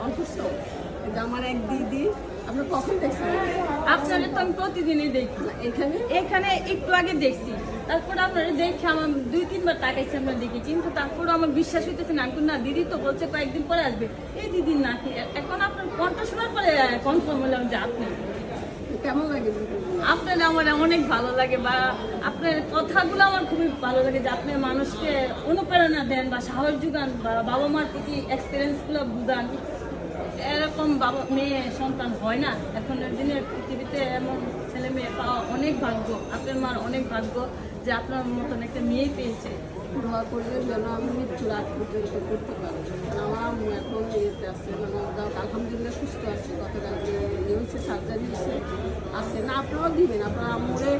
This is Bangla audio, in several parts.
কণ্ঠস্থ। এটা আমার এক দিদি। আপনার কখন দেখছেন? আপনারা তো আমি প্রতিদিনই দেখি। এখানে একটু আগে দেখছি, তারপরে আপনারা দেখে আমার 2-3 বার তাকাইছি, আমরা দেখি, কিন্তু তারপরে আমার বিশ্বাস হইতেছে না। আমি না, দিদি তো বলছে কয়েকদিন পরে আসবে, এই দিদির নাকি। এখন আপনার কণ্ঠ শোনার পরে কনফার্ম হলাম যে আপনি। কেমন লাগে? আপনার আমার অনেক ভালো লাগে, বা আপনার কথাগুলো আমার খুবই ভালো লাগে, যে আপনি মানুষকে অনুপ্রেরণা দেন বা সাহস যোগান, বা বাবা মার প্রতি এক্সপিরিয়েন্সগুলো বুঝান। এরকম বাবা মেয়ে সন্তান হয় না এখনের দিনের পৃথিবীতে, এমন ছেলে মেয়ে পাওয়া অনেক ভাগ্য। আপনার মার অনেক ভাগ্য যে আপনার মতন একটা মেয়ে পেয়েছে। দোয়া করলে যেন আমি মৃত্যুর আগ পর্যন্ত করতে পারি। আমার আম্মু এখন ইয়েতে আছে, মানে আলহামদুলিল্লাহ সুস্থ আছে। গতকালকে হচ্ছে সার্জারি আছে না, আপনারাও দিবেন আপনার আম্মুরে।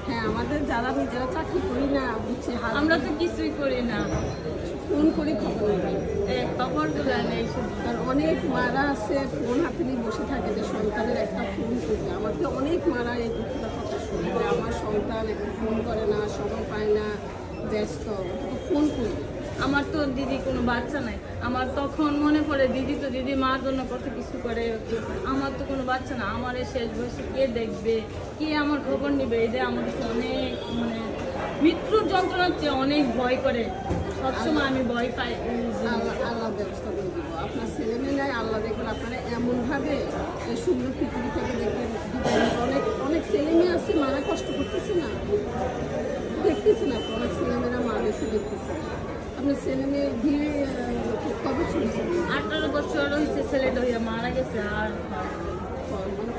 হ্যাঁ, আমাদের যারা নিজেরা চাকরি করি না, বুঝছি, আমরা তো কিছুই করি না, ফোন করি খবর খবরগুলো নেই। কারণ অনেক মারা আছে ফোন হাতে নিয়ে বসে থাকে যে সন্তানের একটা ফোন করবে। আমাকে অনেক মারা এই দুঃখটা কথা শুনে যে আমার সন্তান একটা ফোন করে না, সময় পায় না, ব্যস্ত, ফোন করবে। আমার তো দিদি কোনো বাচ্চা নাই, আমার তখন মনে পড়ে দিদি তো দিদি মার জন্য কত কিছু করে। আমার তো কোনো বাচ্চা না, আমার এই শেষ বয়সে কে দেখবে, কে আমার খবর নেবে, এদের আমাদের অনেক মানে মৃত্যুর যন্ত্রণার চেয়ে অনেক ভয় করে। সবসময় আমি ভয় পাই। আল্লাহ ব্যবস্থা করে দিব। আপনার ছেলে মেয়ে আল্লাহ দেখবেন আপনারা এমনভাবে সুন্দর পৃথিবী থেকে দেখবেন। অনেক অনেক ছেলে মেয়ে আছে মারা কষ্ট করতেছে না, দেখতেছে না। অনেক ছেলেমেয়েরা মা বেশি দেখতেছে। আপনার ছেলে মেয়ে বিয়ে কবে চলছে? 18 বছর হয়েছে, ছেলেটা হইয়া মারা গেছে। আর মানে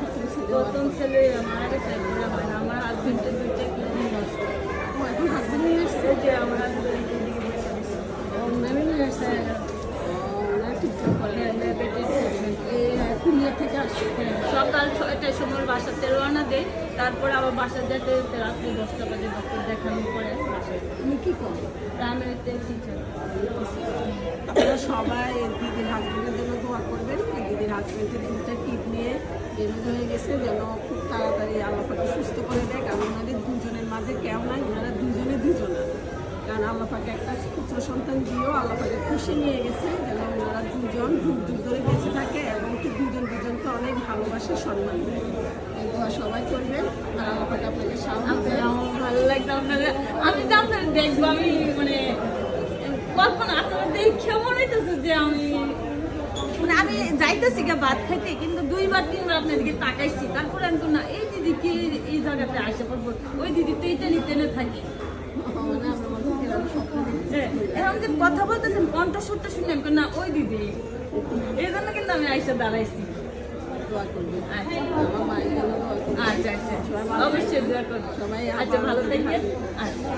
প্রথম ছেলে মারা গেছে, হয় না। আমার হাজবেন্ডের 2টা কিডনি নষ্ট। এখন হাজবেন্ড নিয়ে আসছে যে আমার হাজবেন্ড সকাল 6টার সময় বাসাতে রওনা দেয়, তারপরে আবার বাসা যেতে রাত্রি 10টা বাজে ডক্টর দেখানোর পরে বাসায়। তুমি কি করো? আমি টিচার। আপনারা সবাই দিদির হাজবেন্ডের জন্য দোয়া করবেন। দিদির হাজবেন্ডের 2টা কিডনি ড্যামেজ হয়ে গেছে, যেন খুব তাড়াতাড়ি আল্লাহকে সুস্থ করে দেয়। কারণ ওনাদের দুজনের মাঝে কেউ নাই, ওনারা দুজনা। কারণ আল্লাহকে একটা পুত্র সন্তান দিয়েও আল্লাহকে খুশি নিয়ে গেছে, যেন ওনারা দুজন যুগ ধরে বেঁচে থাকে এবং দুজনকে অনেক ভালোবাসে, সম্মান দেয়। এই দোয়া সবাই করবেন। আর আল্লাহকে আপনাকে সাহায্য। আমার ভালো লাগতো আপনারা, আমি তো আপনারা দেখবো, আমি মানে কল্পনা আপনারা দেখে মনে হইতেছে যে আমি যাইতেছি গা ভাত খাইতে, কিন্তু 2-3 বার আপনাদেরকে তাকাইছি। তারপরে আমি তো না, এই দিদি কি এই জায়গাতে আসে পড়বো, ওই দিদি তো এইটা নিতে থাকে। এখন যে কথা বলতেছেন কণ্ঠ শুনতে শুনলেন না, ওই দিদি, এই জন্য কিন্তু আমি আইসা দাঁড়াইছি। আচ্ছা আচ্ছা, অবশ্যই দোয়া করবো। আচ্ছা, ভালো থাকবেন। আচ্ছা।